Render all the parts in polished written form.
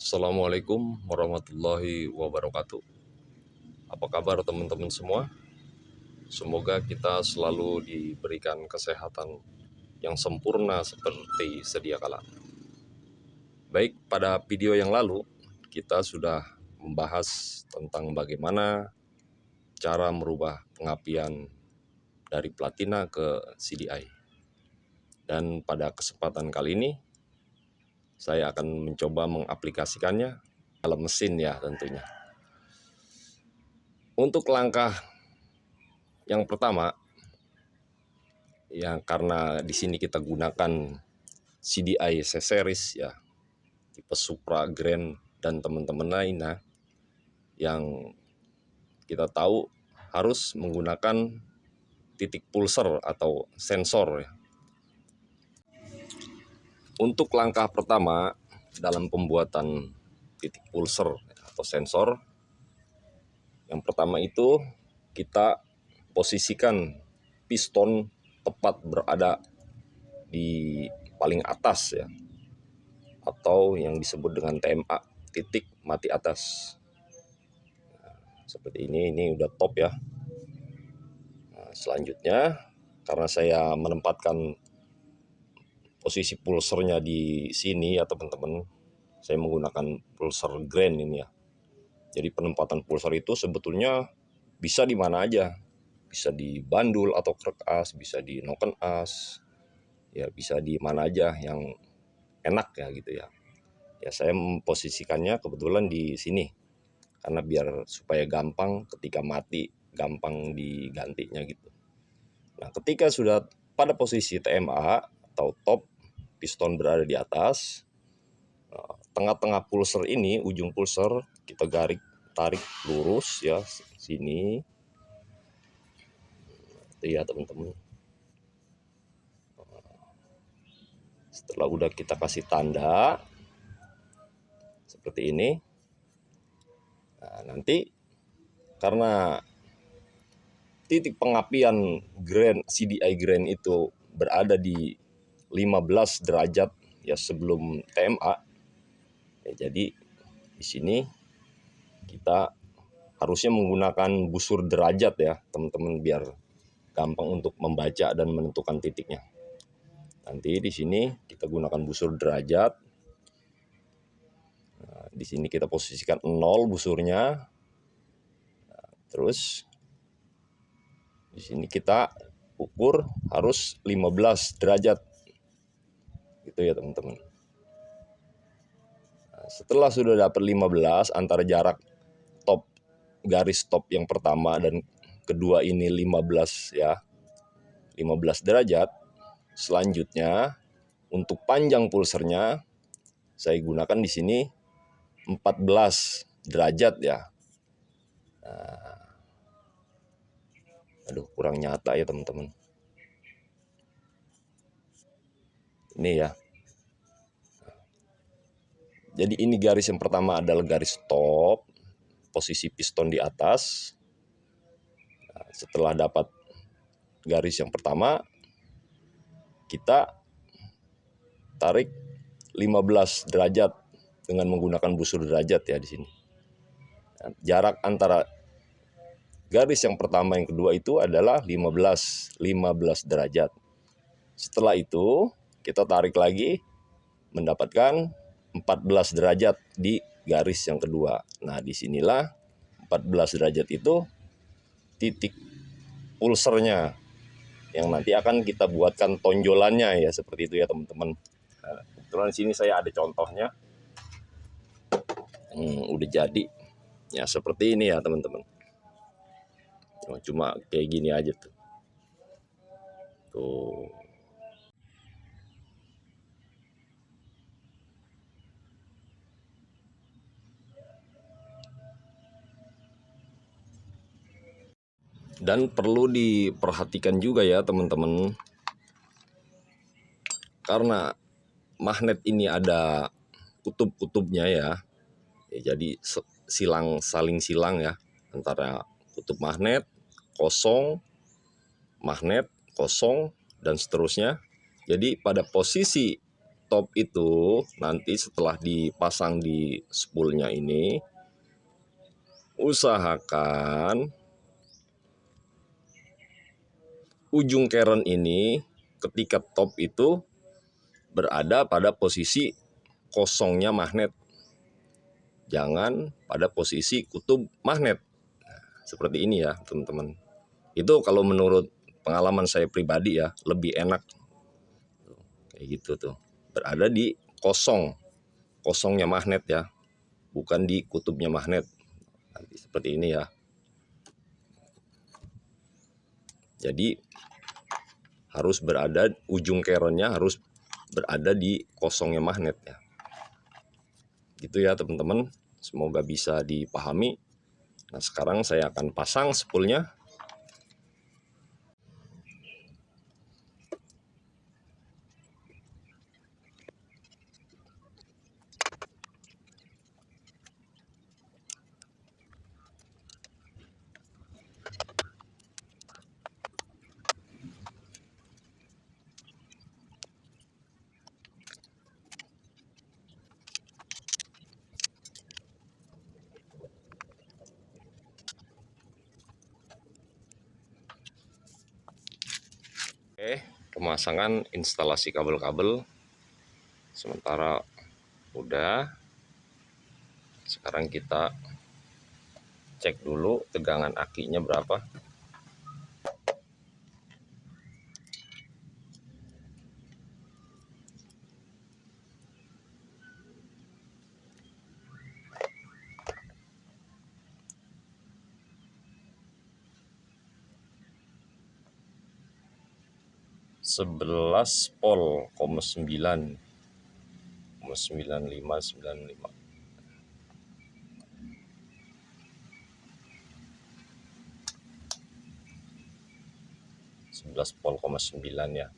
Assalamualaikum warahmatullahi wabarakatuh. Apa kabar teman-teman semua? Semoga kita selalu diberikan kesehatan yang sempurna seperti sedia kala. Baik, pada video yang lalu kita sudah membahas tentang bagaimana cara merubah pengapian dari platina ke CDI. Dan pada kesempatan kali ini saya akan mencoba mengaplikasikannya dalam mesin ya tentunya. Untuk langkah yang pertama, ya karena di sini kita gunakan CDI C-Series ya, tipe Supra, Grand dan teman-teman lainnya yang kita tahu harus menggunakan titik pulser atau sensor ya. Untuk langkah pertama dalam pembuatan titik pulser atau sensor, yang pertama itu kita posisikan piston tepat berada di paling atas ya, atau yang disebut dengan TMA, titik mati atas. Nah, seperti ini udah top ya. Nah, selanjutnya karena saya menempatkan posisi pulsernya di sini ya teman-teman, saya menggunakan pulser Grand ini ya. Jadi penempatan pulser itu sebetulnya bisa di mana aja, bisa di bandul atau krek as, bisa di noken as, ya bisa di mana aja yang enak ya gitu ya. Ya saya memposisikannya kebetulan di sini karena biar supaya gampang ketika mati, gampang digantinya gitu. Nah ketika sudah pada posisi TMA atau top, piston berada di atas, tengah-tengah pulser ini, ujung pulser kita tarik lurus ya sini. Itu ya teman-teman. Setelah udah kita kasih tanda seperti ini, nah, nanti karena titik pengapian CDI Grand itu berada di 15 derajat ya sebelum TMA, ya, jadi di sini kita harusnya menggunakan busur derajat ya teman-teman biar gampang untuk membaca dan menentukan titiknya. Nanti di sini kita gunakan busur derajat. Nah, di sini kita posisikan 0 busurnya. Nah, terus di sini kita ukur harus 15 derajat. Gitu ya teman-teman. Nah, setelah sudah dapat 15 antara jarak top garis top yang pertama dan kedua ini 15 ya. 15 derajat. Selanjutnya untuk panjang pulsernya saya gunakan di sini 14 derajat ya. Nah, aduh kurang nyata ya teman-teman. Ini ya. Jadi ini garis yang pertama adalah garis top, posisi piston di atas. Nah, setelah dapat garis yang pertama, kita tarik 15 derajat dengan menggunakan busur derajat ya di sini. Nah, jarak antara garis yang pertama yang kedua itu adalah 15 derajat. Setelah itu kita tarik lagi mendapatkan 14 derajat di garis yang kedua. Nah, disinilah 14 derajat itu titik pulsernya yang nanti akan kita buatkan tonjolannya ya seperti itu ya teman-teman. Nah, kebetulan di sini saya ada contohnya. Udah jadi. Ya seperti ini ya teman-teman. Cuma kayak gini aja tuh. Tuh. Dan perlu diperhatikan juga ya teman-teman, karena magnet ini ada kutub-kutubnya ya. Jadi saling silang ya antara kutub magnet kosong, dan seterusnya. Jadi pada posisi top itu nanti setelah dipasang di spoolnya ini, usahakan ujung keren ini ketika top itu berada pada posisi kosongnya magnet, jangan pada posisi kutub magnet. Seperti ini ya teman-teman. Itu kalau menurut pengalaman saya pribadi ya, lebih enak kayak gitu tuh, berada di kosongnya magnet ya, bukan di kutubnya magnet. Nanti seperti ini ya. Jadi harus berada, ujung keronnya harus berada di kosongnya magnet ya. Gitu ya teman-teman, semoga bisa dipahami. Nah sekarang saya akan pasang spoolnya. Oke, pemasangan instalasi kabel-kabel sementara udah. Sekarang kita cek dulu tegangan akinya berapa. Sebelas pol, 9,9595. Pol, 9 ya.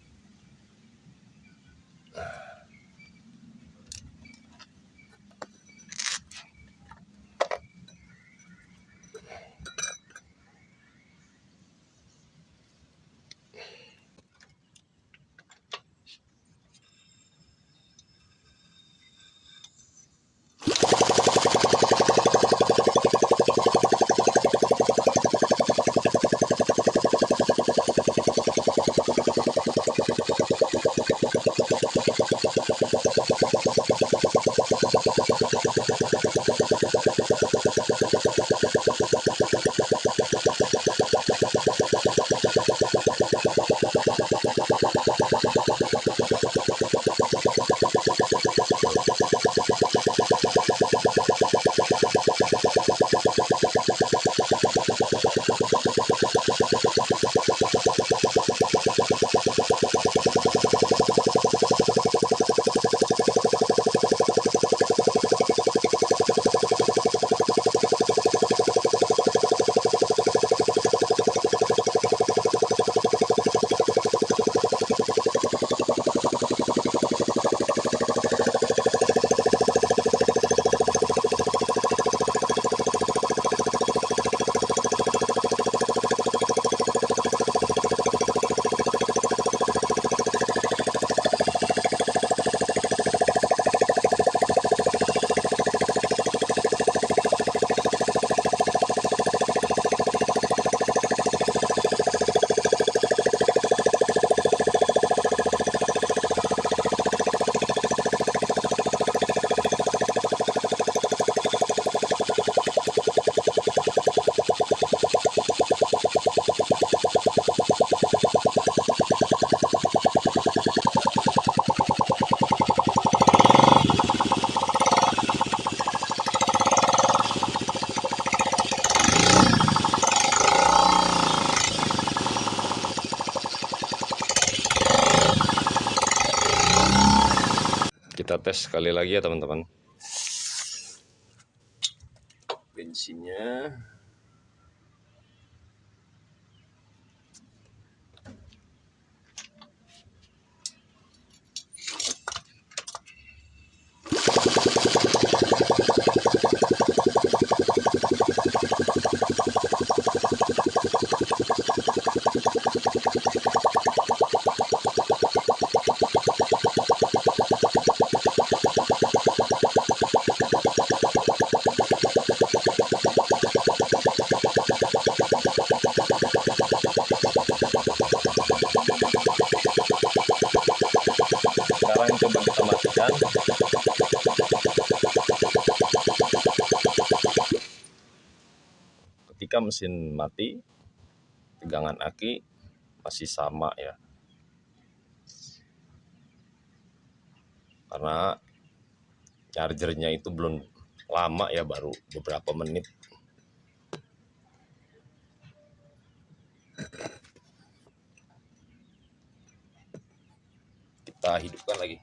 Kita tes sekali lagi ya teman-teman. Bensinnya coba kita matikan. Ketika mesin mati, tegangan aki masih sama ya, karena chargernya itu belum lama ya, baru beberapa menit. Kita hidupkan lagi.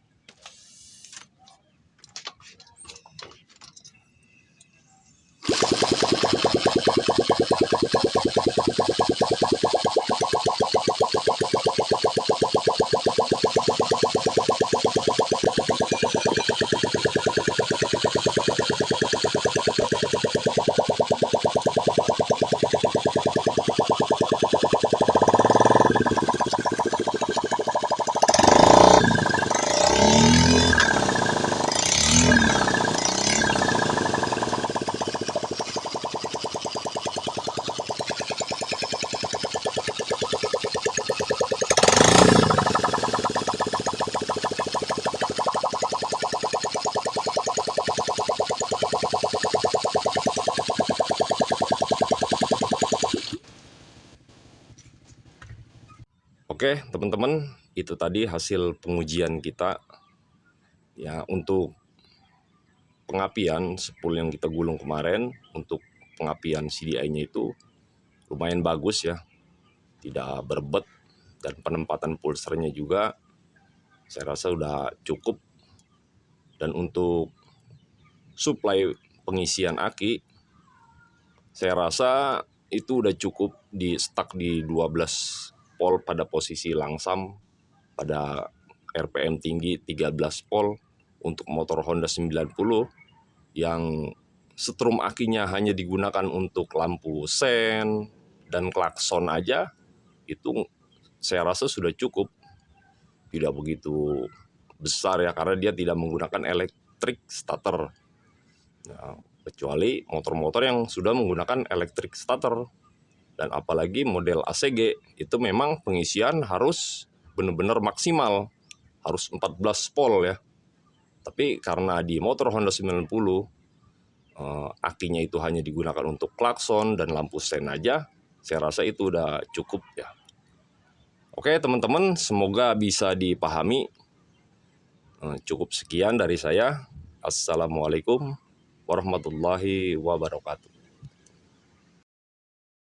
Oke teman-teman, itu tadi hasil pengujian kita ya untuk pengapian spool yang kita gulung kemarin. Untuk pengapian CDI-nya itu lumayan bagus ya, tidak berbet, dan penempatan pulsernya juga saya rasa udah cukup. Dan untuk suplai pengisian aki, saya rasa itu udah cukup di stuck di 12 volt pada posisi langsam, pada RPM tinggi 13 volt untuk motor Honda 90 yang setrum akinya hanya digunakan untuk lampu sen dan klakson aja. Itu saya rasa sudah cukup, tidak begitu besar ya, karena dia tidak menggunakan electric starter ya, kecuali motor-motor yang sudah menggunakan electric starter. Dan apalagi model ACG itu memang pengisian harus benar-benar maksimal, harus 14 volt ya. Tapi karena di motor Honda 90 akinya itu hanya digunakan untuk klakson dan lampu sen aja, saya rasa itu udah cukup ya. Oke teman-teman, semoga bisa dipahami. Cukup sekian dari saya. Assalamualaikum warahmatullahi wabarakatuh.